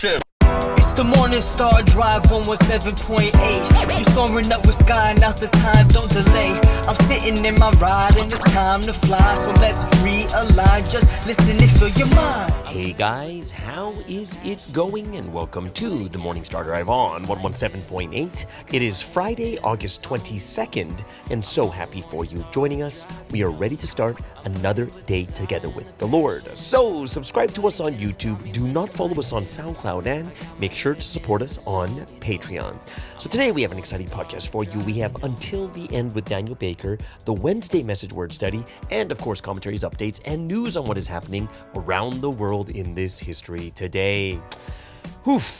It's the Morning Star Drive 117.8. You soaring up with sky, now's the time, don't delay. I'm sitting in my ride and it's time to fly. So let's realign, just listen and fill your mind. Hey guys, how is it going? And welcome to the Morning Star Drive on 117.8. It is Friday, August 22nd, and so happy for you joining us. We are ready to start another day together with the Lord. So subscribe to us on YouTube, do not follow us on SoundCloud, and make sure to support us on Patreon. So today we have an exciting podcast for you. We have Until the End with Daniel Baker, the Wednesday Message Word Study, and of course commentaries, updates, and news on what is happening around the world in this history today.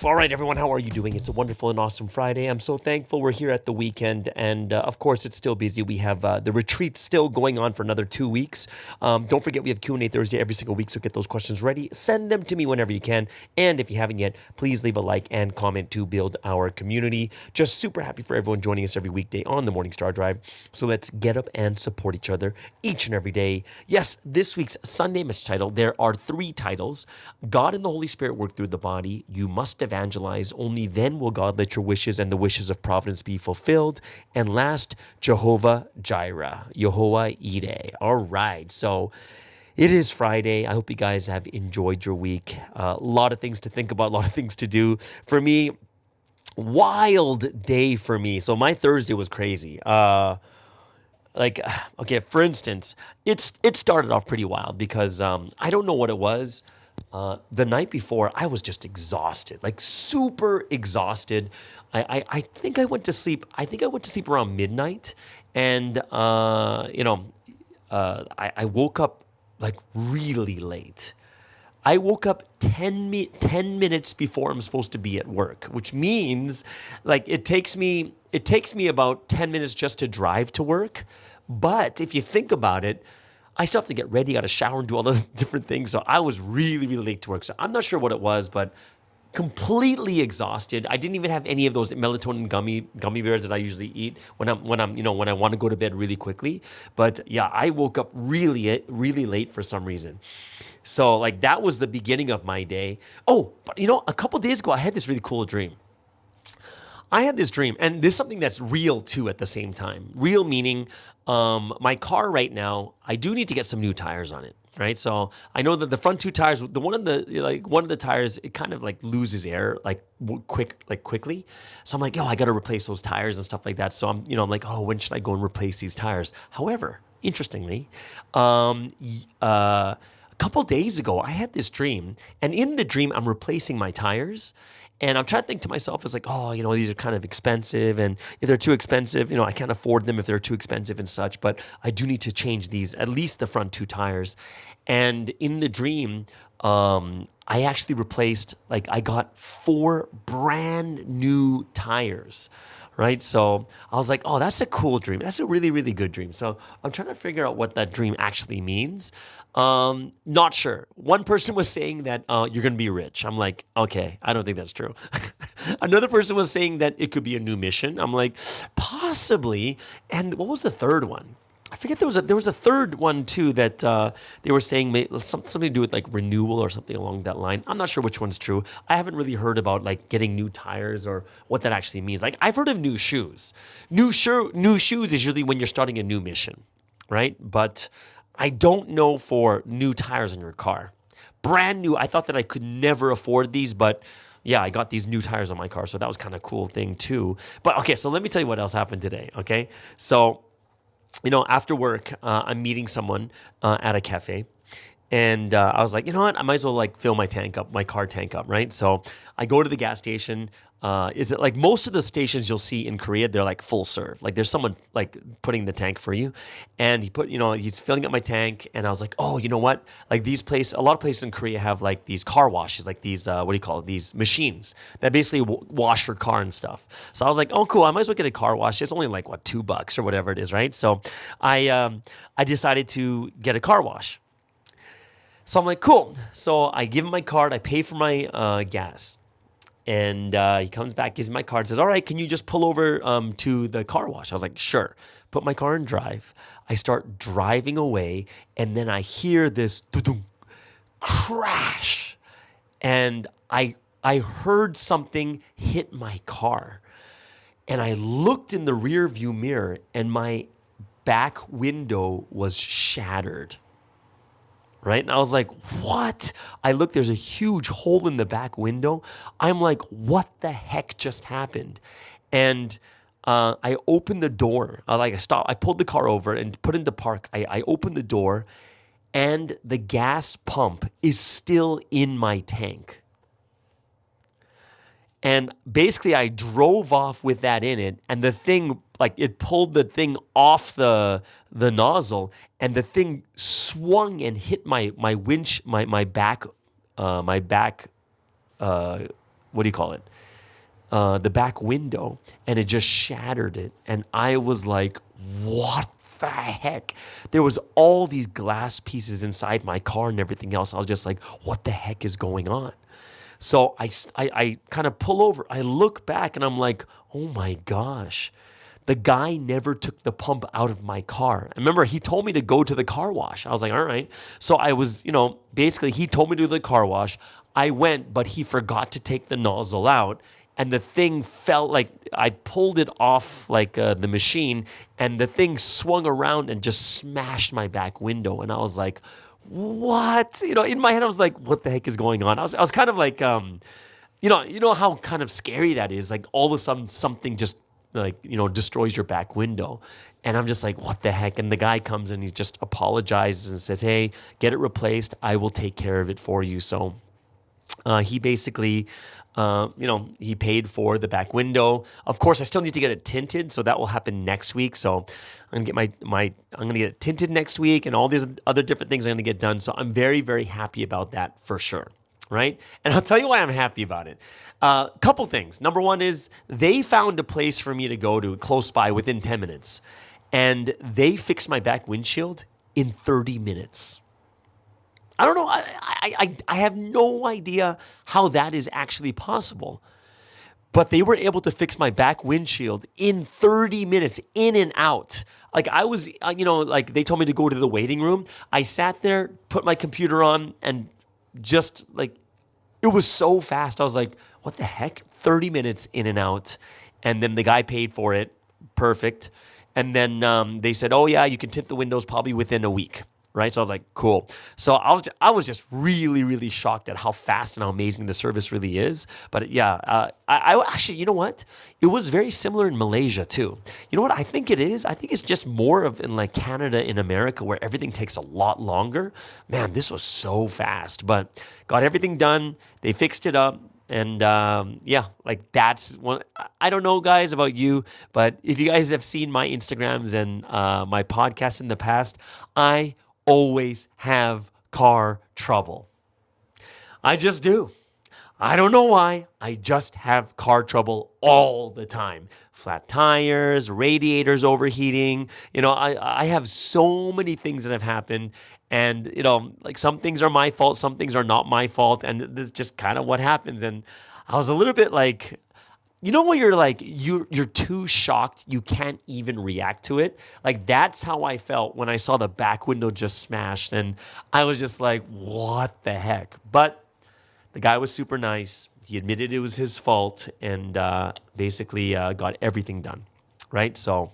All right, everyone, how are you doing? It's a wonderful and awesome Friday. I'm so thankful we're here at the weekend, and of course, it's still busy. We have the retreat still going on for another 2 weeks. Don't forget, we have Q&A Thursday every single week, so get those questions ready. Send them to me whenever you can, and if you haven't yet, please leave a like and comment to build our community. Just super happy for everyone joining us every weekday on the Morning Star Drive. So let's get up and support each other each and every day. Yes, this week's Sunday message title, there are 3 titles. God and the Holy Spirit work through the body. You must evangelize. Only then will God let your wishes and the wishes of providence be fulfilled. And last, Jehovah Jireh, Yehovah Yireh. All right, so it is Friday. I hope you guys have enjoyed your week. A lot of things to think about, a lot of things to do. For me, wild day for me. So my Thursday was crazy. For instance, it started off pretty wild because I don't know what it was. The night before, I was just exhausted, like super exhausted. I think I went to sleep. I think I went to sleep around midnight, and I woke up like really late. I woke up 10 minutes before I'm supposed to be at work, which means like it takes me about 10 minutes just to drive to work. But if you think about it, I still have to get ready, got to shower and do all the different things. So I was really, really late to work. So I'm not sure what it was, but completely exhausted. I didn't even have any of those melatonin gummy bears that I usually eat when I want to go to bed really quickly. But yeah, I woke up really, really late for some reason. So like that was the beginning of my day. Oh, but a couple days ago, I had this really cool dream. I had this dream, and this is something that's real too at the same time. Real meaning, my car right now, I do need to get some new tires on it, right? So I know that the front 2 tires, one of the tires, it kind of like loses air quickly. So I'm like, I got to replace those tires and stuff like that. So I'm like, when should I go and replace these tires? However, interestingly, a couple days ago, I had this dream, and in the dream, I'm replacing my tires. And I'm trying to think to myself, it's like, these are kind of expensive. And if they're too expensive, I can't afford them if they're too expensive and such. But I do need to change these, at least the front 2 tires. And in the dream, I actually replaced, I got 4 brand new tires. Right? So I was like, that's a cool dream. That's a really, really good dream. So I'm trying to figure out what that dream actually means. Not sure. One person was saying that you're going to be rich. I'm like, okay, I don't think that's true. Another person was saying that it could be a new mission. I'm like, possibly. And what was the third one? I forget there was a third one too that they were saying something to do with like renewal or something along that line. I'm not sure which one's true. I haven't really heard about like getting new tires or what that actually means. Like I've heard of new shoes. New shoes is usually when you're starting a new mission, right? But I don't know for new tires on your car. Brand new. I thought that I could never afford these, but yeah, I got these new tires on my car, so that was kind of a cool thing too. But okay, so let me tell you what else happened today. Okay, so. After work, I'm meeting someone at a cafe. And I was like, you know what? I might as well fill my car tank up, right? So I go to the gas station. Is it like most of the stations you'll see in Korea, they're like full serve. Like there's someone like putting the tank for you. And he's filling up my tank. And I was like, oh, you know what? Like a lot of places in Korea have like these car washes, like these, these machines that basically wash your car and stuff. So I was like, oh, cool. I might as well get a car wash. It's only like $2 or whatever it is, right? So I decided to get a car wash. So I'm like, cool. So I give him my card. I pay for my gas. And he comes back, gives me my card, says, all right, can you just pull over to the car wash? I was like, sure. Put my car in drive. I start driving away, and then I hear this crash. And I I heard something hit my car. And I looked in the rear view mirror and my back window was shattered. Right? And I was like, what? I looked, there's a huge hole in the back window. I'm like, what the heck just happened? And I opened the door. I stopped. I pulled the car over and put it into park. I opened the door and the gas pump is still in my tank. And basically I drove off with that in it, and the thing, like, it pulled the thing off the nozzle, and the thing swung and hit my back, what do you call it? The back window, and it just shattered it. And I was like, what the heck? There was all these glass pieces inside my car and everything else. I was just like, what the heck is going on? So I kind of pull over. I look back and I'm like, oh my gosh, the guy never took the pump out of my car. I remember he told me to go to the car wash. I was like, all right. So I was, basically he told me to do the car wash. I went, but he forgot to take the nozzle out. And the thing felt like I pulled it off like the machine, and the thing swung around and just smashed my back window. And I was like, what? In my head, I was like, what the heck is going on? I was kind of like, you know how kind of scary that is. Like all of a sudden something just destroys your back window. And I'm just like, what the heck? And the guy comes and he just apologizes and says, hey, get it replaced. I will take care of it for you. So he basically, he paid for the back window. Of course, I still need to get it tinted, so that will happen next week. So I'm gonna get I'm gonna get it tinted next week, and all these other different things I'm gonna get done. So I'm very, very happy about that for sure, right? And I'll tell you why I'm happy about it. Couple things. Number one is they found a place for me to go to close by within 10 minutes, and they fixed my back windshield in 30 minutes. I don't know. I have no idea how that is actually possible. But they were able to fix my back windshield in 30 minutes, in and out. Like I was, like they told me to go to the waiting room. I sat there, put my computer on, and just like, it was so fast. I was like, what the heck? 30 minutes in and out. And then the guy paid for it. Perfect. And then they said, oh yeah, you can tint the windows probably within a week. Right. So I was like, cool. So I was just really, really shocked at how fast and how amazing the service really is. But yeah, I actually, you know what? It was very similar in Malaysia too. You know what I think it is? I think it's just more of in like Canada, in America, where everything takes a lot longer. Man, this was so fast, but got everything done. They fixed it up. And yeah, like that's one. I don't know, guys, about you, but if you guys have seen my Instagrams and my podcasts in the past, I always have car trouble. I just do. I don't know why. I just have car trouble all the time. Flat tires, radiators overheating. I have so many things that have happened. And, like some things are my fault, some things are not my fault. And this is just kind of what happens. And I was a little bit like, when you're like, you're too shocked, you can't even react to it. Like that's how I felt when I saw the back window just smashed. And I was just like, what the heck? But the guy was super nice. He admitted it was his fault and basically got everything done, right? So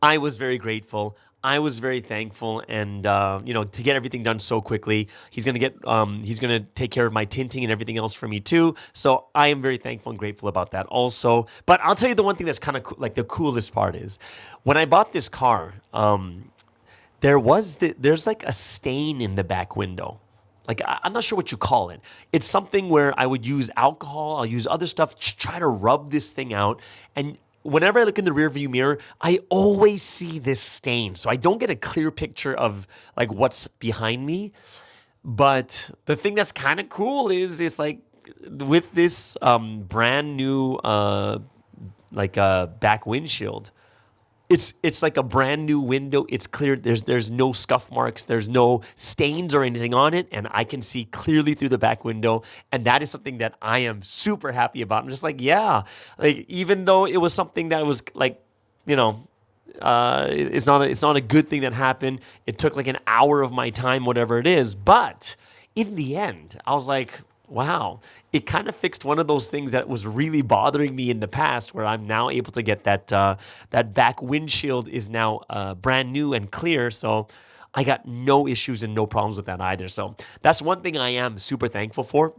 I was very grateful. I was very thankful, and to get everything done so quickly. He's gonna take care of my tinting and everything else for me too. So I am very thankful and grateful about that also. But I'll tell you the one thing that's kind of like the coolest part is when I bought this car. There's like a stain in the back window. Like, I'm not sure what you call it. It's something where I would use alcohol, I'll use other stuff to try to rub this thing out. And whenever I look in the rearview mirror, I always see this stain. So I don't get a clear picture of like what's behind me. But the thing that's kind of cool is it's like with this brand new back windshield, it's like a brand new window. It's clear. There's no scuff marks. There's no stains or anything on it. And I can see clearly through the back window. And that is something that I am super happy about. I'm just like, yeah, like even though it was something that was like, it's not a good thing that happened. It took like an hour of my time, whatever it is. But in the end, I was like, wow, it kind of fixed one of those things that was really bothering me in the past, where I'm now able to get that back windshield is now brand new and clear. So I got no issues and no problems with that either. So that's one thing I am super thankful for.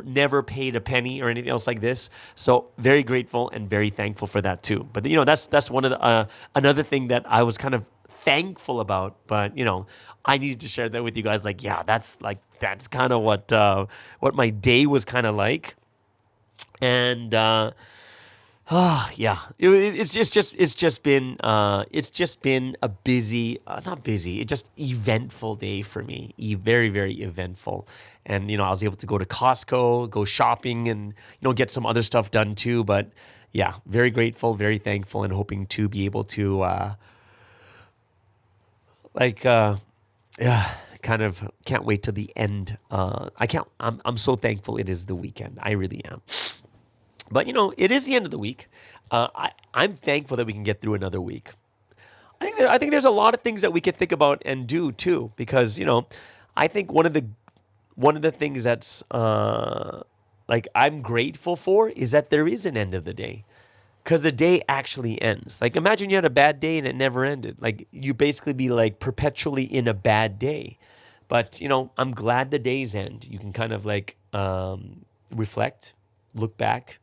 Never paid a penny or anything else like this. So very grateful and very thankful for that too. But that's one of the another thing that I was kind of thankful about. But I needed to share that with you guys. Like, yeah, that's kind of what my day was kind of like. And yeah, it's just been a busy, not busy, it's just eventful day for me. Very, very eventful. And I was able to go to Costco, go shopping, and get some other stuff done too. But yeah, very grateful, very thankful, and hoping to be able to yeah, kind of can't wait till the end. I'm so thankful it is the weekend. I really am. But it is the end of the week. I'm thankful that we can get through another week. I think there's a lot of things that we could think about and do too, because I think one of the things that's like I'm grateful for is that there is an end of the day, because the day actually ends. Like, imagine you had a bad day and it never ended. Like, you basically be like perpetually in a bad day. But I'm glad the days end. You can kind of like reflect, look back.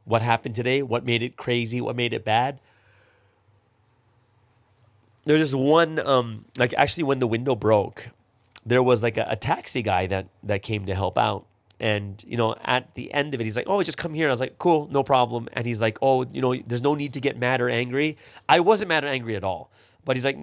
What happened today? What made it crazy? What made it bad? There's this one, like actually when the window broke, there was like a taxi guy that came to help out. And, at the end of it, he's like, oh, just come here. I was like, cool, no problem. And he's like, oh, there's no need to get mad or angry. I wasn't mad or angry at all. But he's like,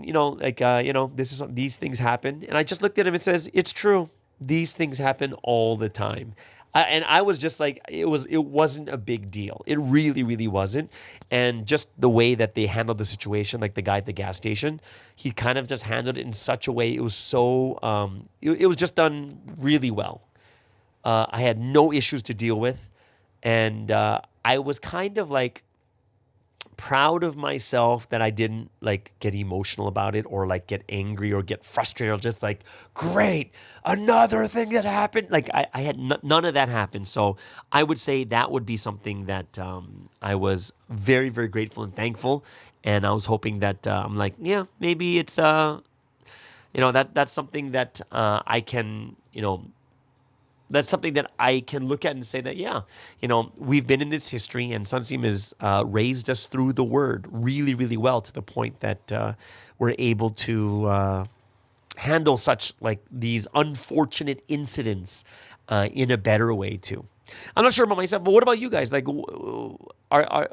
these things happen. And I just looked at him and says, it's true. These things happen all the time. And I was just like, it wasn't a big deal. It really, really wasn't. And just the way that they handled the situation, like the guy at the gas station, he kind of just handled it in such a way. It was so, it was just done really well. I had no issues to deal with. And I was kind of like proud of myself that I didn't like get emotional about it or like get angry or get frustrated or just like, great, another thing that happened. Like I had none of that happen. So I would say that would be something that I was very, very grateful and thankful. And I was hoping that I'm like, yeah, maybe it's, that's something that I can, that's something that I can look at and say that, yeah, we've been in this history, and Sunseam has raised us through the word really, really well, to the point that we're able to handle such like these unfortunate incidents in a better way too. I'm not sure about myself, but what about you guys? Like,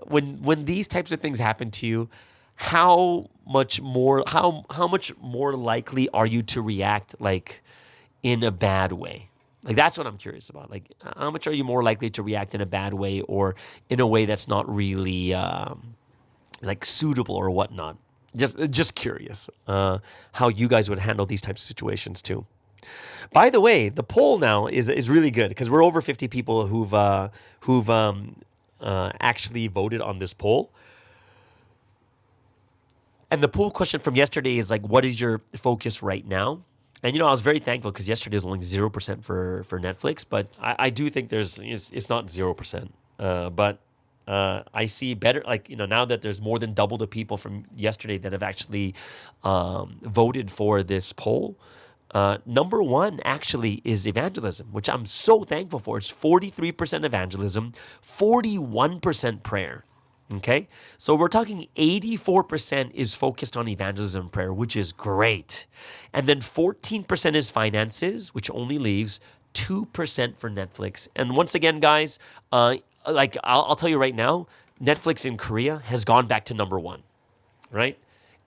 when these types of things happen to you, how much more likely are you to react like in a bad way? Like, that's what I'm curious about. Like, how much are you more likely to react in a bad way or in a way that's not really like suitable or whatnot? Just curious how you guys would handle these types of situations too. By the way, the poll now is really good, because we're over 50 people who've actually voted on this poll. And the poll question from yesterday is like, what is your focus right now? And I was very thankful, because yesterday was only 0% for Netflix, but I do think it's not 0%. But I see better, like, now that there's more than double the people from yesterday that have actually voted for this poll. Number one actually is evangelism, which I'm so thankful for. It's 43% evangelism, 41% prayer. Okay, so we're talking 84% is focused on evangelism and prayer, which is great. And then 14% is finances, which only leaves 2% for Netflix. And once again, guys, like I'll tell you right now, Netflix in Korea has gone back to number one, right?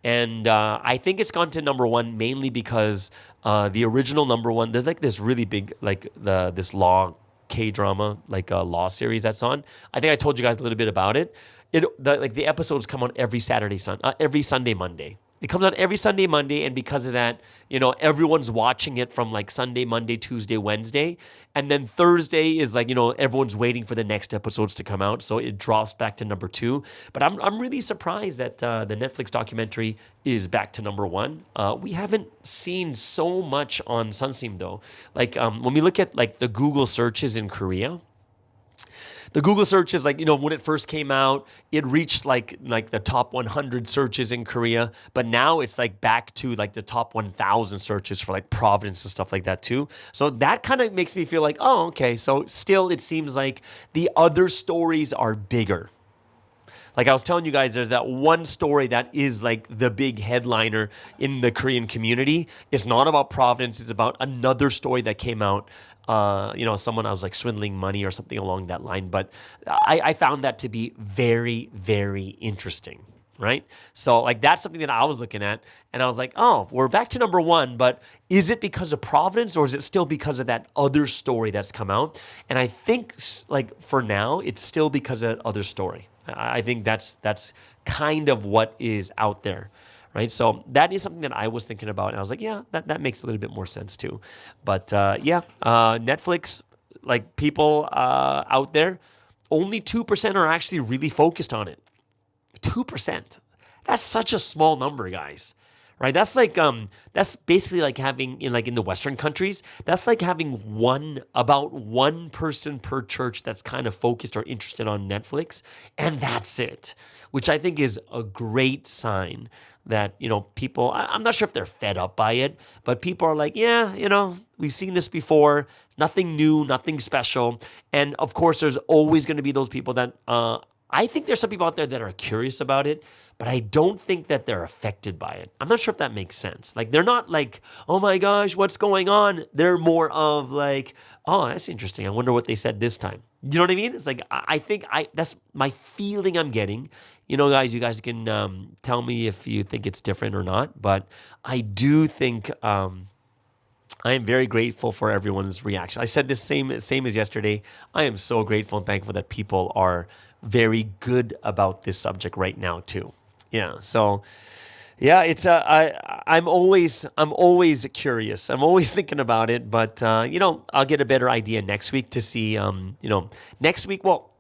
And I think it's gone to number one mainly because the original number one, there's like this really big, like this law K-drama, like a law series that's on. I think I told you guys a little bit about it. The episodes come on every Sunday, Monday. It comes out every Sunday, Monday, and because of that, everyone's watching it from like Sunday, Monday, Tuesday, Wednesday, and then Thursday is like, everyone's waiting for the next episodes to come out, so it drops back to number 2. But I'm really surprised that the Netflix documentary is back to number 1. We haven't seen so much on Sunseam though. Like when we look at like the Google searches in Korea. The Google searches, like, when it first came out, it reached like the top 100 searches in Korea, but now it's like back to like the top 1,000 searches for like Providence and stuff like that too. So that kind of makes me feel like, oh, okay. So still, it seems like the other stories are bigger. Like I was telling you guys, there's that one story that is like the big headliner in the Korean community. It's not about Providence. It's about another story that came out. Someone I was like swindling money or something along that line. But I found that to be very, very interesting, right? So like that's something that I was looking at, and I was like, oh, we're back to number 1, but is it because of Providence or is it still because of that other story that's come out? And I think like for now, it's still because of that other story. I think that's kind of what is out there, right? So that is something that I was thinking about, and I was like, yeah, that makes a little bit more sense too. But Netflix, like people out there, only 2% are actually really focused on it. 2%. That's such a small number, guys. Right? That's like that's basically like having in the Western countries, that's like having about one person per church that's kind of focused or interested on Netflix, and that's it. Which I think is a great sign that, people, I'm not sure if they're fed up by it, but people are like, yeah, we've seen this before, nothing new, nothing special. And of course, there's always going to be those people that I think there's some people out there that are curious about it, but I don't think that they're affected by it. I'm not sure if that makes sense. Like, they're not like, oh my gosh, what's going on? They're more of like, oh, that's interesting. I wonder what they said this time. You know what I mean? It's like, I think that's my feeling I'm getting. Guys, you guys can tell me if you think it's different or not, but I do think I am very grateful for everyone's reaction. I said this same as yesterday. I am so grateful and thankful that people are very good about this subject right now too. Yeah. So yeah, it's I'm always curious. I'm always thinking about it, but I'll get a better idea next week to see next week. Well,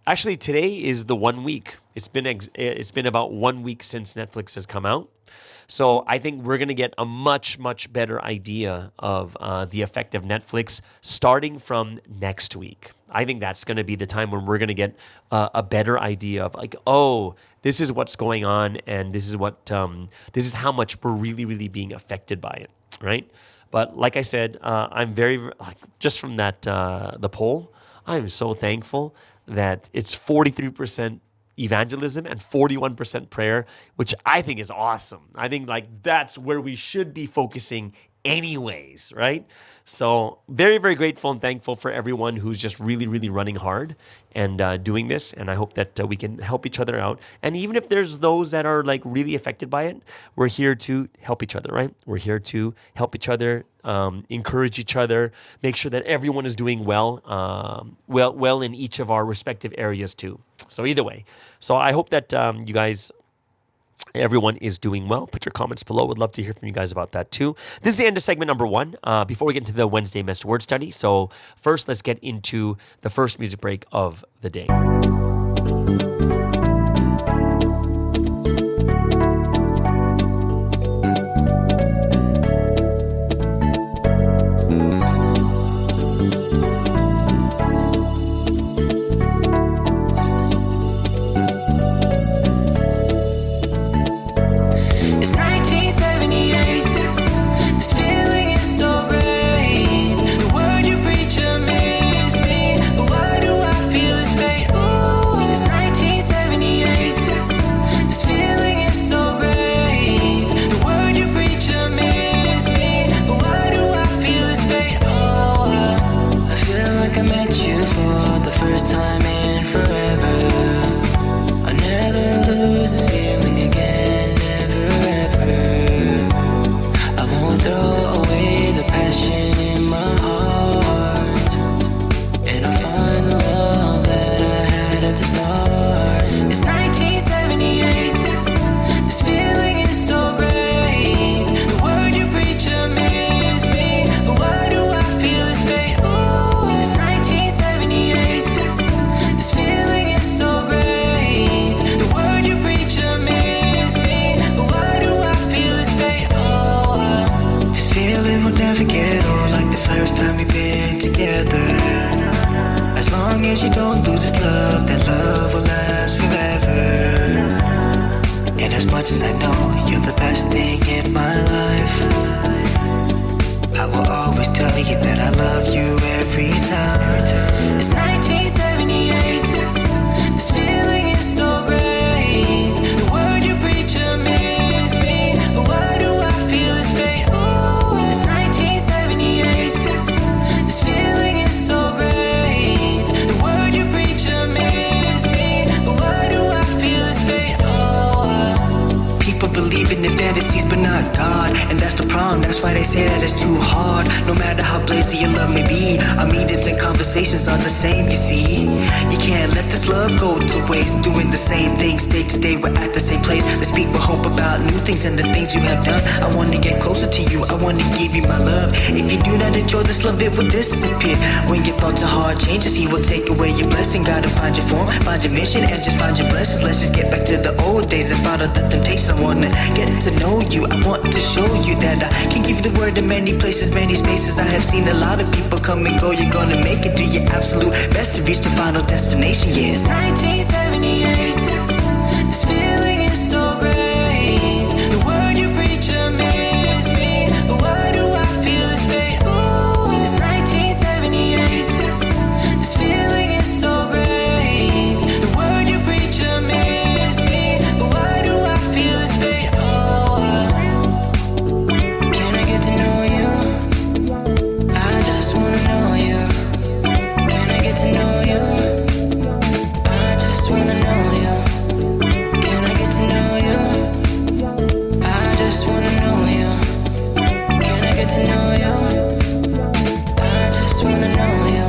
actually today is the 1 week. It's been about 1 week since Netflix has come out. So I think we're going to get a much, much better idea of the effect of Netflix starting from next week. I think that's going to be the time when we're going to get a better idea of like, oh, this is what's going on, and this is how much we're really, really being affected by it, right? But like I said, I'm very just from that the poll, I am so thankful that it's 43% evangelism and 41% prayer, which I think is awesome. I think like that's where we should be focusing anyways, right? So very, very grateful and thankful for everyone who's just really, really running hard and doing this. And I hope that we can help each other out. And even if there's those that are like really affected by it, we're here to help each other, right? We're here to help each other, encourage each other, make sure that everyone is doing well in each of our respective areas too. So either way, so I hope that you guys, everyone is doing well. Put your comments below. Would love to hear from you guys about that too. This is the end of segment number 1 before we get into the Wednesday Missed Word Study. So first, let's get into the first music break of the day. First time in forever, I never lose this feeling again, never ever. I won't throw away the passion in my heart, and I'll find the love that I had at the start. It's 1978, this feeling is so great. long as you don't lose this love, that love will last forever. And as much as I know you're the best thing in my life, I will always tell you that I love you every time. It's 1978. This feeling is so great. The word you preach amazes me. Why do I feel this fate? It's 1978. This feeling is so great. The word you preach amazes me. Why do I feel this fate? People believe in their fantasies but not God, and that's the problem. That's why they say that it's too hard. No matter how blazing your love may be, our meetings and conversations are the same, you see. You can't let this love go to waste, doing the same things day to day. We're at the same place. Let's speak with hope about new things and the things you have done. I want to get closer to you, I want to give you my love. If you do not enjoy this love, it will disappear. When your thoughts are hard changes, he will take away your blessing. Gotta find your form, find your mission, and just find your blessings. Let's just get back to the old days and find out the temptations. I wanna get to know you, I want to show you that I can give you the word in many places, many spaces. I have seen a lot of people come and go. You're gonna make it, do your absolute best to reach the final destination. Yeah, it's 1978. This feeling is so great. The word you preach amazes me. Why do I feel this fate? It's 1978. This feeling is so great. The word you preach amazes me. Why do I feel this fate? Can I get to know you? I just wanna know you. Can I get to know you? I just wanna know you. Can I get to know you? I just wanna know you. Can I get to know you? I just wanna know you.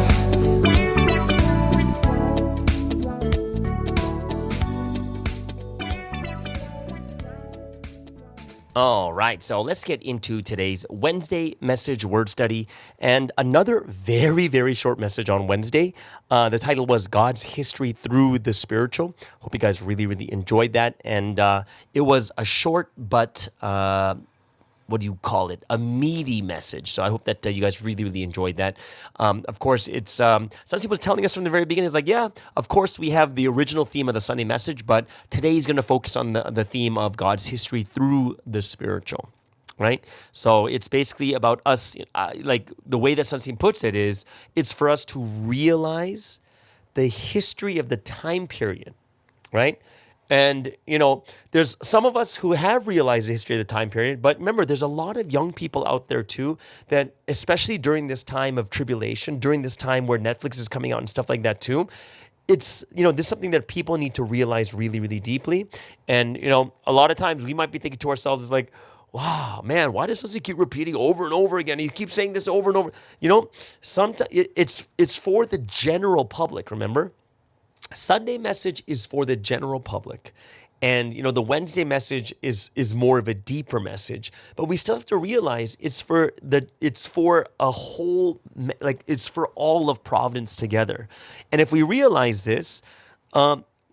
All right, so let's get into today's Wednesday message word study and another very, very short message on Wednesday. The title was God's History Through the Spiritual. Hope you guys really, really enjoyed that. And it was a short but what do you call it? A meaty message. So I hope that you guys really, really enjoyed that. Of course, it's Sunday was telling us from the very beginning. It's like, yeah, of course we have the original theme of the Sunday message, but today's going to focus on the theme of God's history through the spiritual. Right? So it's basically about us, like the way that Sunday puts it is, it's for us to realize the history of the time period, right? And, there's some of us who have realized the history of the time period, but remember, there's a lot of young people out there too that, especially during this time of tribulation, during this time where Netflix is coming out and stuff like that too, it's, this is something that people need to realize really, really deeply. And, a lot of times we might be thinking to ourselves, it's like, wow, man, why does he keep repeating over and over again? He keeps saying this over and over. Sometimes it's for the general public, remember? Sunday message is for the general public. And, the Wednesday message is more of a deeper message. But we still have to realize it's for a whole, like it's for all of Providence together. And if we realize this,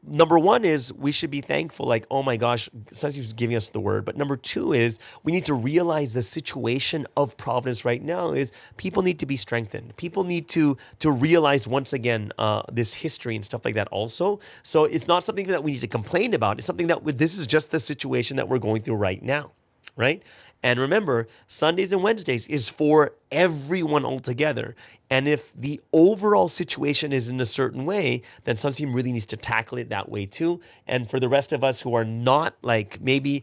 number one is we should be thankful, like, oh my gosh, since he's giving us the word. But number two is we need to realize the situation of Providence right now is people need to be strengthened. People need to realize once again this history and stuff like that also. So it's not something that we need to complain about. It's something that this is just the situation that we're going through right now, right? And remember, Sundays and Wednesdays is for everyone altogether. And if the overall situation is in a certain way, then Sunstein really needs to tackle it that way too. And for the rest of us who are not, like, maybe,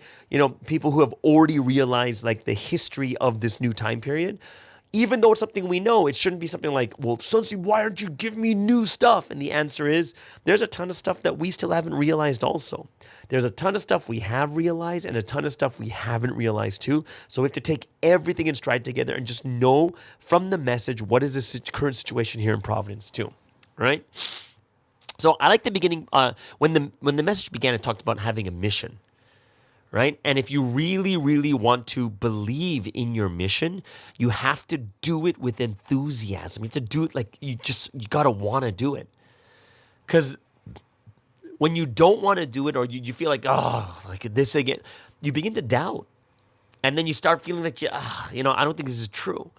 people who have already realized like the history of this new time period, even though it's something we know, it shouldn't be something like, well, Sunstein, why aren't you giving me new stuff? And the answer is, there's a ton of stuff that we still haven't realized also. There's a ton of stuff we have realized and a ton of stuff we haven't realized too. So we have to take everything in stride together and just know from the message, what is the current situation here in Providence too, right? So I like the beginning, when the message began, it talked about having a mission, right? And if you really, really want to believe in your mission, you have to do it with enthusiasm. You have to do it like you got to want to do it. Because when you don't want to do it, or you feel like, oh, like this again, you begin to doubt. And then you start feeling like, I don't think this is true.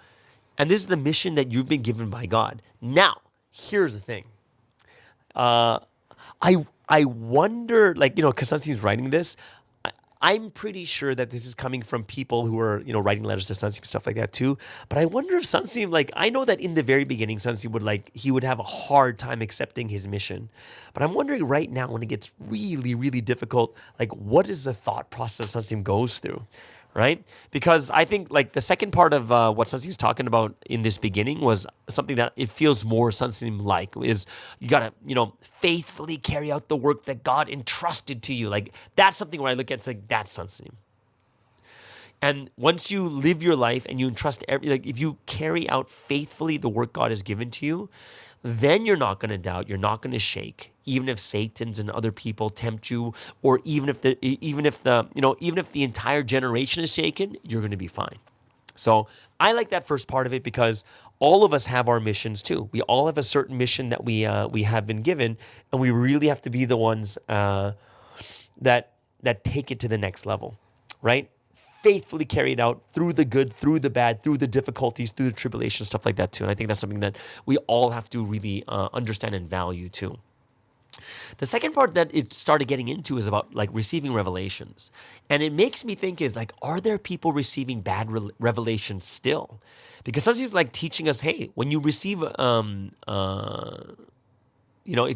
And this is the mission that you've been given by God. Now, here's the thing. Uh, I wonder, like, because Sunsteam's writing this, I'm pretty sure that this is coming from people who are, writing letters to Sunsteam, stuff like that too. But I wonder if Sunsteam, like, I know that in the very beginning, Sunsteam he would have a hard time accepting his mission. But I'm wondering right now when it gets really, really difficult, like, what is the thought process Sunsteam goes through? Right? Because I think like the second part of what Sunsteam was talking about in this beginning was something that it feels more Sunsteam like is you gotta, faithfully carry out the work that God entrusted to you. Like that's something where I look at it's like that's Sunsteam. And once you live your life and you entrust like if you carry out faithfully the work God has given to you, then you're not going to doubt, you're not going to shake, even if Satan's and other people tempt you, or even if the entire generation is shaken, you're going to be fine. So I like that first part of it because all of us have our missions too. We all have a certain mission that we have been given, and we really have to be the ones that take it to the next level, right? Faithfully carried out through the good, through the bad, through the difficulties, through the tribulation, stuff like that too. And I think that's something that we all have to really understand and value too. The second part that it started getting into is about like receiving revelations. And it makes me think is like, are there people receiving bad revelations still? Because sometimes like teaching us, hey, when you receive, if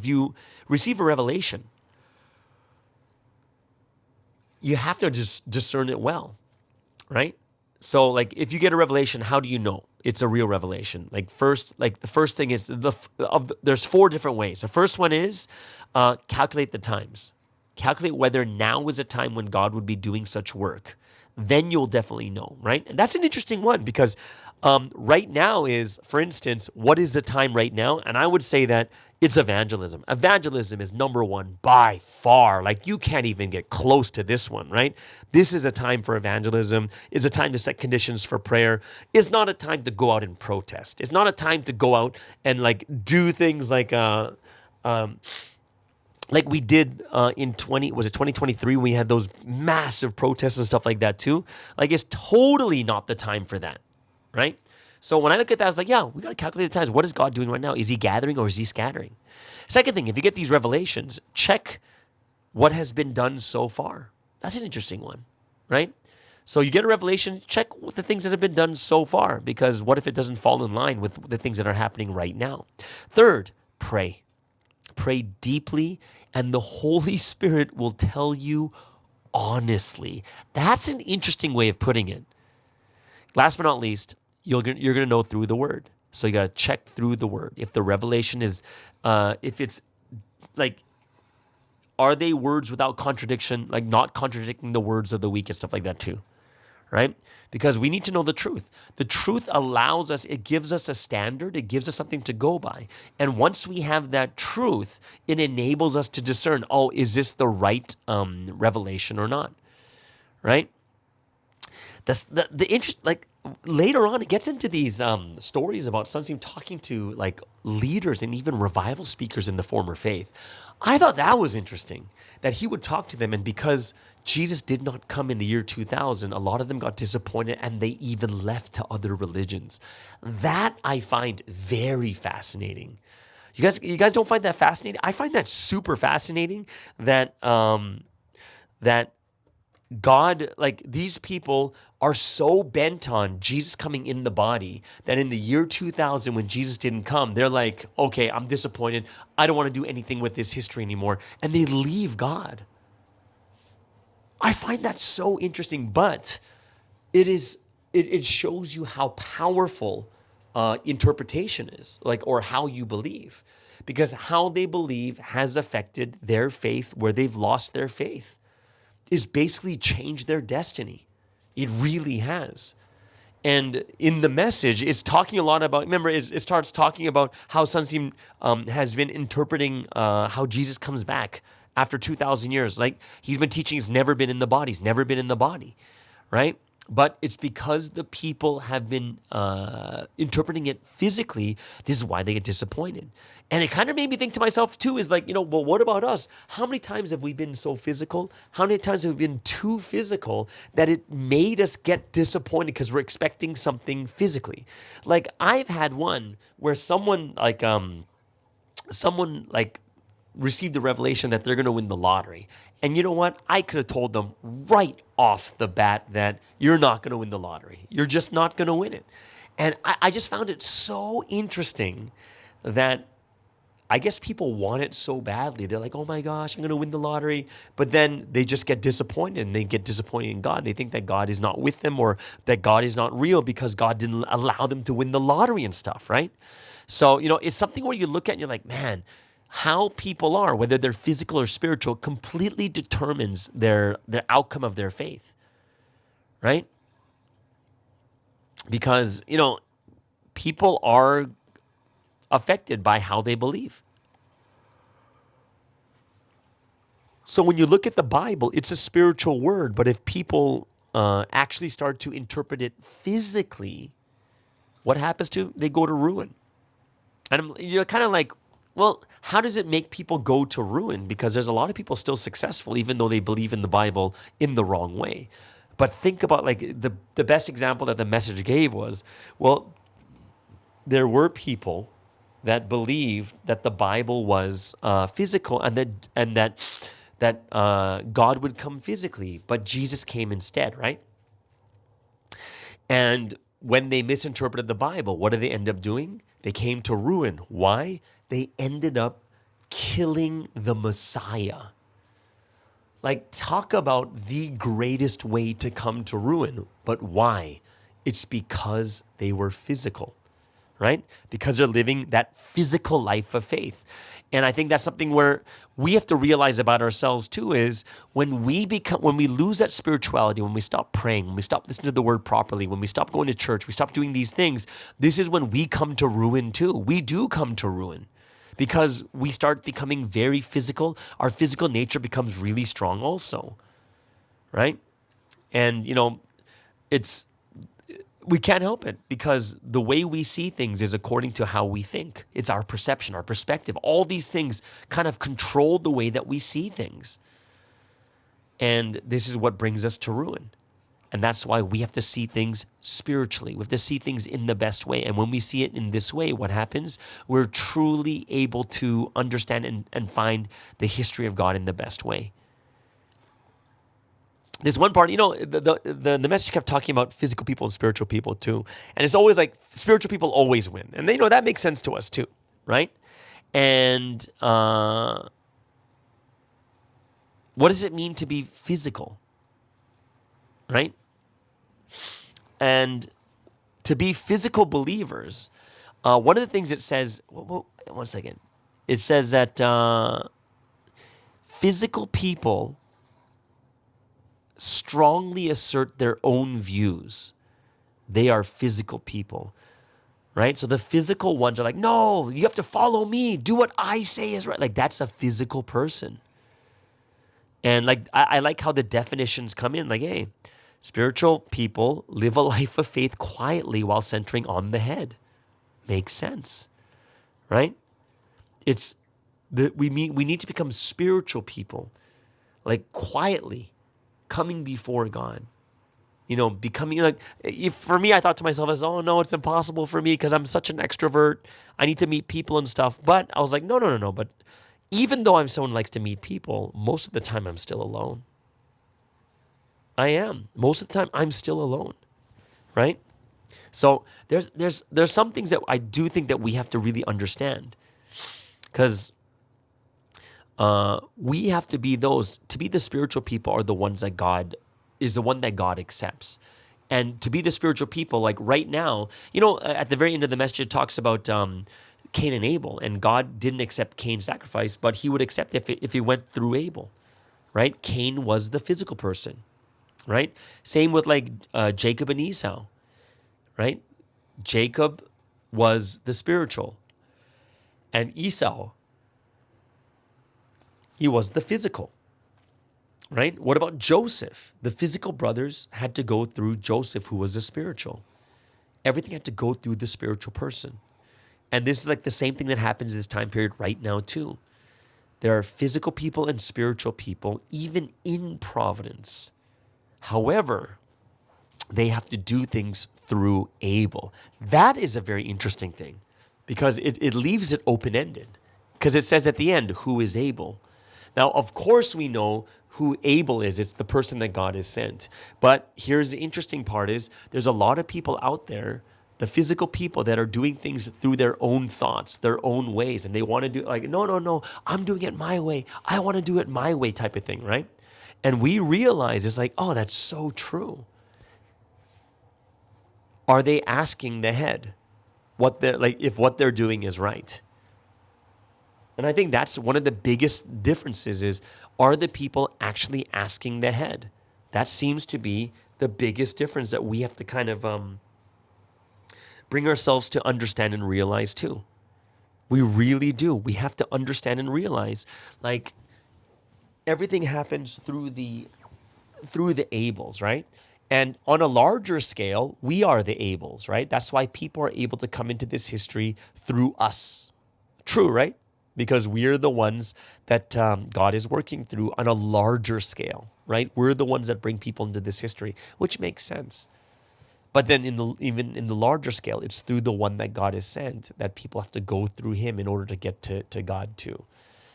you receive a revelation, you have to just discern it well. Right? So like if you get a revelation, how do you know it's a real revelation? Like the first thing is there's 4 different ways. The first one is calculate the times. Calculate whether now is a time when God would be doing such work. Then you'll definitely know, right? And that's an interesting one because right now is, for instance, what is the time right now? And I would say that it's evangelism. Evangelism is number 1 by far. Like you can't even get close to this one, right? This is a time for evangelism. It's a time to set conditions for prayer. It's not a time to go out and protest. It's not a time to go out and like do things like we did in 2023, we had those massive protests and stuff like that too. Like it's totally not the time for that, right? So when I look at that, I was like, yeah, we got to calculate the times. What is God doing right now? Is he gathering or is he scattering? Second thing, if you get these revelations, check what has been done so far. That's an interesting one, right? So you get a revelation, check the things that have been done so far, because what if it doesn't fall in line with the things that are happening right now? Third, pray. Pray deeply, and the Holy Spirit will tell you honestly. That's an interesting way of putting it. Last but not least, you're going to know through the Word. So you got to check through the Word. If the revelation is, if it's like, are they words without contradiction, like not contradicting the words of the weak and stuff like that too, right? Because we need to know the truth. The truth allows us, it gives us a standard, it gives us something to go by. And once we have that truth, it enables us to discern, oh, is this the right revelation or not, right? The interest, like later on, it gets into these stories about Sunsteam talking to like leaders and even revival speakers in the former faith. I thought that was interesting that he would talk to them, and because Jesus did not come in the year 2000, a lot of them got disappointed and they even left to other religions. That I find very fascinating. You guys don't find that fascinating? I find that super fascinating that that God, like these people are so bent on Jesus coming in the body that in the year 2000, when Jesus didn't come, they're like, okay, I'm disappointed. I don't want to do anything with this history anymore. And they leave God. I find that so interesting, but it shows you how powerful interpretation is, like, or how you believe, because how they believe has affected their faith where they've lost their faith. Is basically changed their destiny. It really has. And in the message, it's talking a lot about, remember, it starts talking about how Sunsteam has been interpreting how Jesus comes back after 2,000 years. Like he's been teaching he's never been in the body. He's never been in the body, right? But it's because the people have been interpreting it physically. This is why they get disappointed. And it kind of made me think to myself too, is like, well, what about us? How many times have we been so physical? How many times have we been too physical that it made us get disappointed because we're expecting something physically? Like I've had one where someone like received the revelation that they're going to win the lottery. And you know what? I could have told them right off the bat that you're not going to win the lottery. You're just not going to win it. And I just found it so interesting that I guess people want it so badly. They're like, oh my gosh, I'm going to win the lottery. But then they just get disappointed, and they get disappointed in God. They think that God is not with them, or that God is not real because God didn't allow them to win the lottery and stuff, right? So, it's something where you look at and you're like, man, how people are, whether they're physical or spiritual, completely determines their outcome of their faith, right? Because, people are affected by how they believe. So when you look at the Bible, it's a spiritual word, but if people actually start to interpret it physically, what happens they go to ruin. And you're kind of like, well, how does it make people go to ruin? Because there's a lot of people still successful, even though they believe in the Bible in the wrong way. But think about the best example that the message gave was, well, there were people that believed that the Bible was physical, and that God would come physically, but Jesus came instead, right? And when they misinterpreted the Bible, what did they end up doing? They came to ruin. Why? They ended up killing the Messiah. Like, talk about the greatest way to come to ruin. But why? It's because they were physical, right? Because they're living that physical life of faith. And I think that's something where we have to realize about ourselves too, is when we lose that spirituality, when we stop praying, when we stop listening to the word properly, when we stop going to church, we stop doing these things, this is when we come to ruin too. We do come to ruin because we start becoming very physical. Our physical nature becomes really strong also, right? And, we can't help it because the way we see things is according to how we think. It's our perception, our perspective. All these things kind of control the way that we see things. And this is what brings us to ruin. And that's why we have to see things spiritually. We have to see things in the best way. And when we see it in this way, what happens? We're truly able to understand and find the history of God in the best way. This one part, the message kept talking about physical people and spiritual people too. And it's always like spiritual people always win. And that makes sense to us too, right? And what does it mean to be physical, right? And to be physical believers, one of the things it says, one second. It says that physical people strongly assert their own views. They are physical people, right? So the physical ones are like, no, you have to follow me. Do what I say is right. Like, that's a physical person. And I like how the definitions come in. Like, hey, spiritual people live a life of faith quietly while centering on the head. Makes sense, right? We need to become spiritual people, like quietly coming before God, becoming for me, I thought to myself, oh no, it's impossible for me because I'm such an extrovert. I need to meet people and stuff. But I was like, no. But even though I'm someone who likes to meet people, most of the time I'm still alone. I am. Most of the time I'm still alone, right? So there's some things that I do think that we have to really understand, because we have to be the spiritual people are the ones that God accepts. And to be the spiritual people, like right now, at the very end of the message, it talks about Cain and Abel, and God didn't accept Cain's sacrifice, but he would accept it if he went through Abel, right? Cain was the physical person, right? Same with Jacob and Esau, right? Jacob was the spiritual, and Esau, he was the physical, right? What about Joseph? The physical brothers had to go through Joseph, who was a spiritual. Everything had to go through the spiritual person. And this is like the same thing that happens in this time period right now too. There are physical people and spiritual people, even in Providence. However, they have to do things through Abel. That is a very interesting thing, because it leaves it open-ended. Because it says at the end, who is able? Now, of course, we know who able is. It's the person that God has sent. But here's the interesting part is there's a lot of people out there, the physical people that are doing things through their own thoughts, their own ways. And they want to do like, no, I'm doing it my way. I want to do it my way type of thing, right? And we realize it's like, oh, that's so true. Are they asking the head what they're like, if what they're doing is right? And I think that's one of the biggest differences is, are the people actually asking the head? That seems to be the biggest difference that we have to kind of bring ourselves to understand and realize too. We really do. We have to understand and realize, like, everything happens through the ables, right? And on a larger scale, we are the ables, right? That's why people are able to come into this history through us. True, right? Because we're the ones that God is working through on a larger scale, right? We're the ones that bring people into this history, which makes sense. But then even in the larger scale, it's through the one that God has sent that people have to go through him in order to get to God too.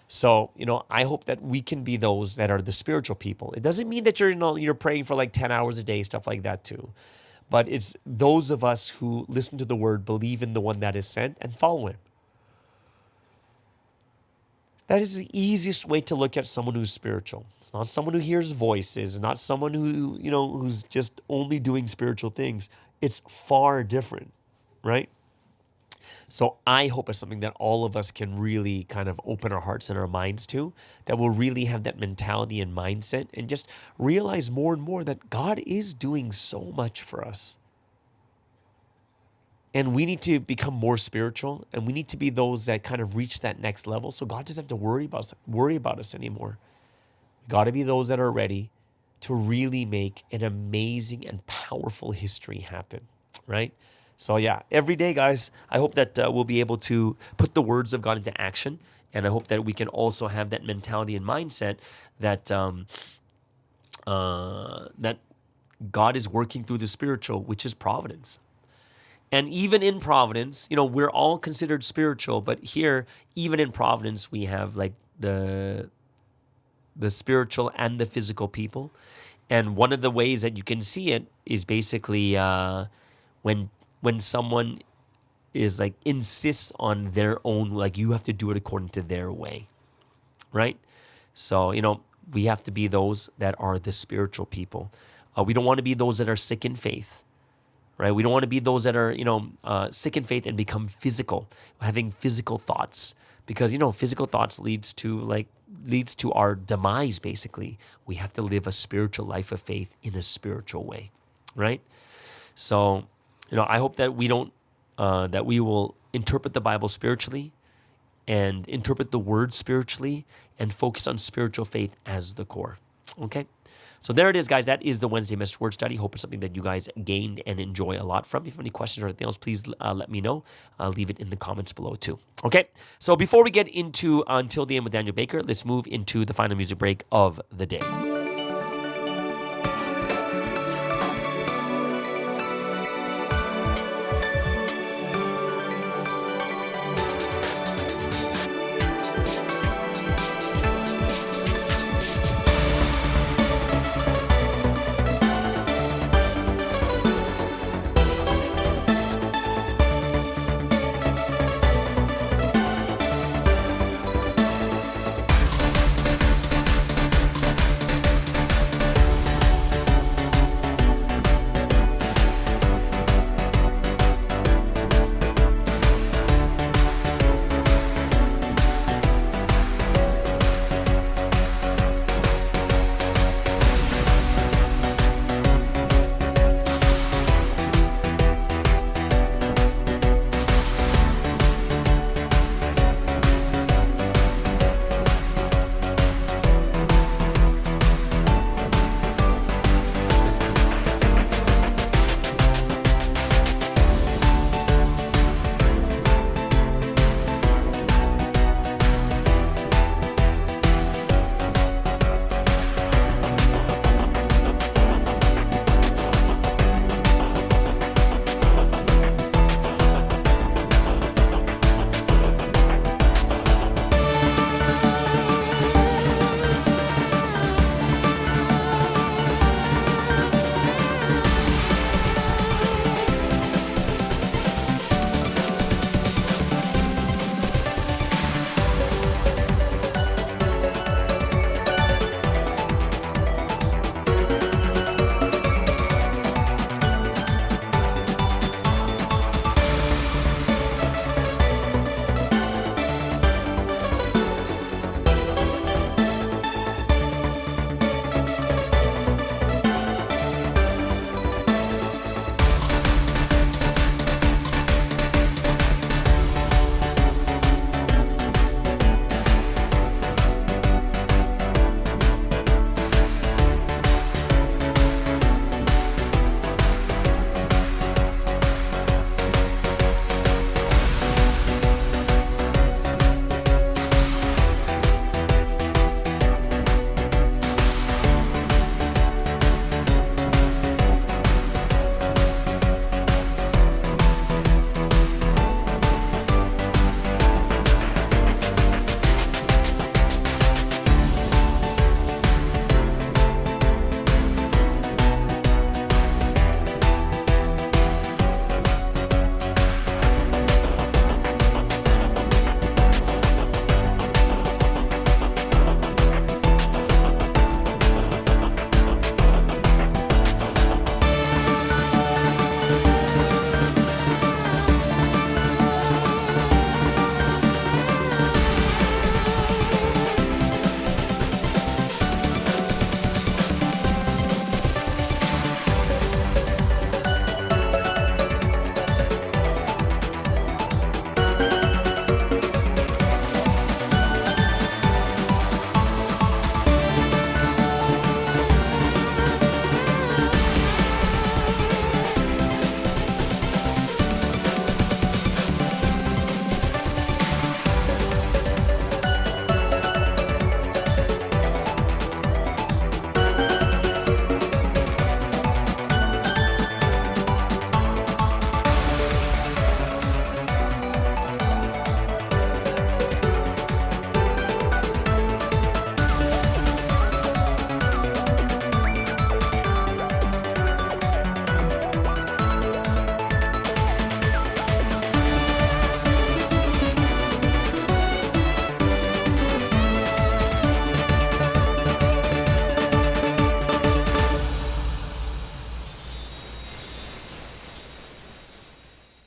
So, I hope that we can be those that are the spiritual people. It doesn't mean that you're praying for like 10 hours a day, stuff like that too. But it's those of us who listen to the word, believe in the one that is sent, and follow him. That is the easiest way to look at someone who's spiritual. It's not someone who hears voices, not someone who, who's just only doing spiritual things. It's far different, right? So I hope it's something that all of us can really kind of open our hearts and our minds to, that we'll really have that mentality and mindset and just realize more and more that God is doing so much for us. And we need to become more spiritual, and we need to be those that kind of reach that next level. So God doesn't have to worry about us anymore. We got to be those that are ready to really make an amazing and powerful history happen, right? So yeah, every day, guys, I hope that we'll be able to put the words of God into action. And I hope that we can also have that mentality and mindset that that God is working through the spiritual, which is providence. And even in providence, we're all considered spiritual, but here, even in providence, we have like the spiritual and the physical people. And one of the ways that you can see it is basically when someone is like insists on their own, like you have to do it according to their way, right? So, we have to be those that are the spiritual people. We don't want to be those that are sick in faith. Right? We don't want to be those that are, sick in faith and become physical, having physical thoughts, because, physical thoughts leads to our demise, basically. We have to live a spiritual life of faith in a spiritual way, right? So, I hope that that we will interpret the Bible spiritually and interpret the word spiritually and focus on spiritual faith as the core, okay? So there it is, guys. That is the Wednesday Message Word Study. Hope it's something that you guys gained and enjoy a lot from. If you have any questions or anything else, please let me know. Leave it in the comments below too. Okay, so before we get into Until the End with Daniel Baker, let's move into the final music break of the day.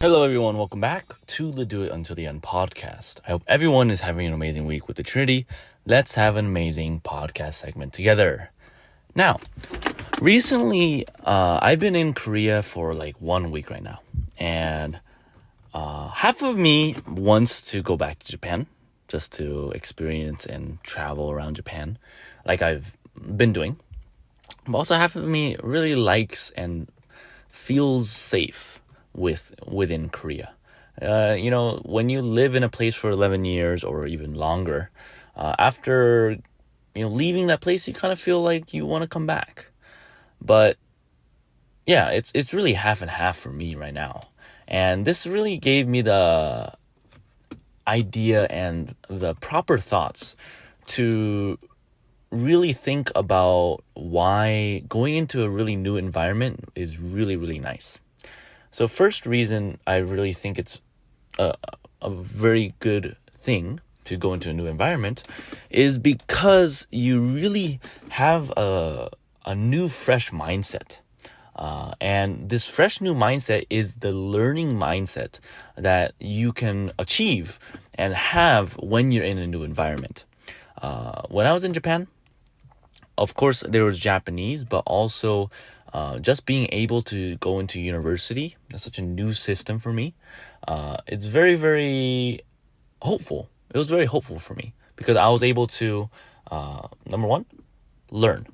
Hello, everyone. Welcome back to the Do It Until the End podcast. I hope everyone is having an amazing week with the Trinity. Let's have an amazing podcast segment together. Now, recently, I've been in Korea for like 1 week right now. And half of me wants to go back to Japan just to experience and travel around Japan like I've been doing. But also half of me really likes and feels safe within Korea. When you live in a place for 11 years or even longer, after leaving that place, you kind of feel like you want to come back. But yeah, it's really half and half for me right now. And this really gave me the idea and the proper thoughts to really think about why going into a really new environment is really, really nice. So first reason I really think it's a very good thing to go into a new environment is because you really have a new, fresh mindset. And this fresh new mindset is the learning mindset that you can achieve and have when you're in a new environment. When I was in Japan, of course, there was Japanese, but also just being able to go into university, that's such a new system for me. It's very, very hopeful. It was very hopeful for me because I was able to, number one, learn.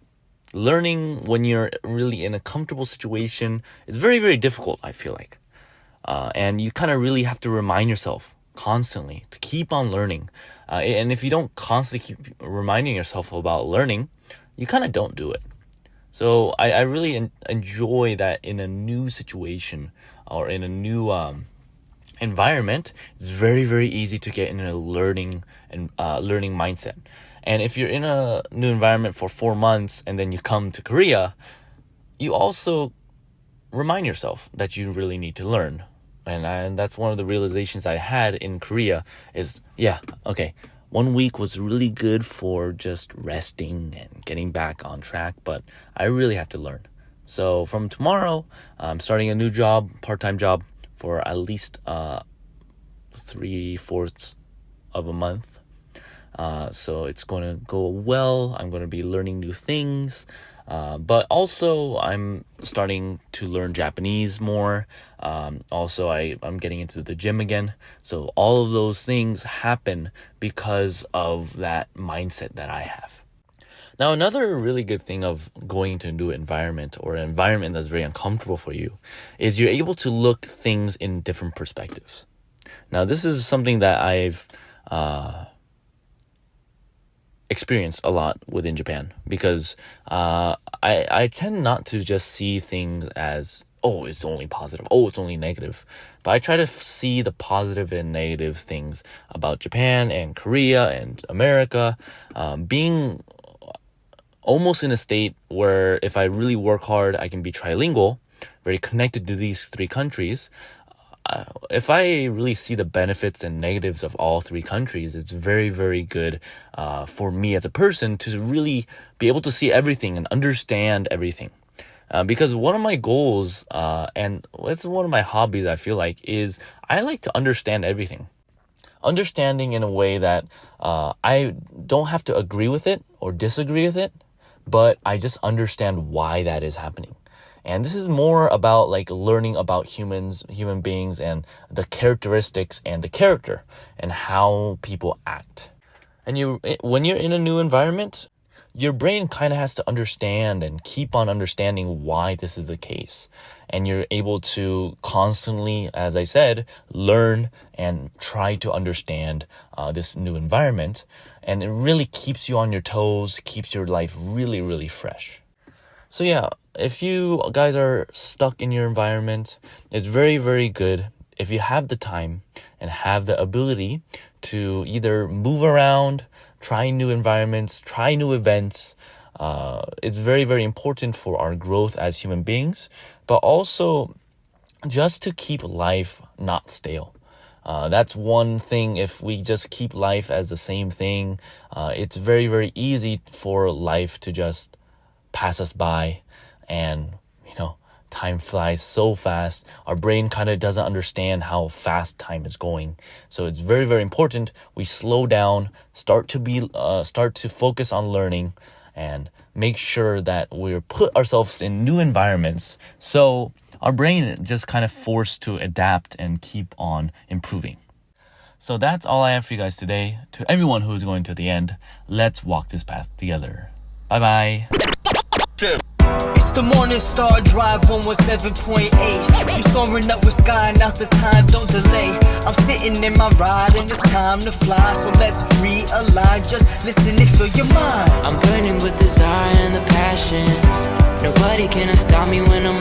Learning when you're really in a comfortable situation is very, very difficult, I feel like. And you kind of really have to remind yourself constantly to keep on learning. And if you don't constantly keep reminding yourself about learning, you kind of don't do it. So I really enjoy that in a new situation or in a new environment. It's very, very easy to get in a learning mindset. And if you're in a new environment for 4 months and then you come to Korea, you also remind yourself that you really need to learn. And that's one of the realizations I had in Korea is, 1 week was really good for just resting and getting back on track, but I really have to learn. So from tomorrow, I'm starting a new job, part-time job, for at least 3/4 of a month. So it's going to go well. I'm going to be learning new things. But also I'm starting to learn Japanese more. Also I'm getting into the gym again. So all of those things happen because of that mindset that I have. Now, another really good thing of going into a new environment or an environment that's very uncomfortable for you is you're able to look things in different perspectives. Now, this is something that I've experienced a lot within Japan because I tend not to just see things as, it's only positive, it's only negative. But I try to see the positive and negative things about Japan and Korea and America, being almost in a state where if I really work hard, I can be trilingual, very connected to these 3 countries. If I really see the benefits and negatives of all 3 countries, it's very, very good for me as a person to really be able to see everything and understand everything. Because one of my goals, and it's one of my hobbies, I feel like, is I like to understand everything. Understanding in a way that I don't have to agree with it or disagree with it, but I just understand why that is happening. And this is more about like learning about human beings and the characteristics and the character and how people act. And when you're in a new environment, your brain kind of has to understand and keep on understanding why this is the case. And you're able to constantly, as I said, learn and try to understand this new environment. And it really keeps you on your toes, keeps your life really, really fresh. So yeah, if you guys are stuck in your environment, it's very, very good if you have the time and have the ability to either move around, try new environments, try new events. It's very, very important for our growth as human beings, but also just to keep life not stale. That's one thing. If we just keep life as the same thing, it's very, very easy for life to just pass us by and, time flies so fast. Our brain kind of doesn't understand how fast time is going. So it's very, very important we slow down, start to focus on learning, and make sure that we put ourselves in new environments. So our brain just kind of forced to adapt and keep on improving. So that's all I have for you guys today. To everyone who is going to the end, let's walk this path together. Bye-bye. It's the Morning Star Drive 117.8. You soaring up with sky, now's the time, don't delay. I'm sitting in my ride and it's time to fly. So let's realign, just listen and fill your mind. I'm burning with desire and the passion. Nobody can stop me when I'm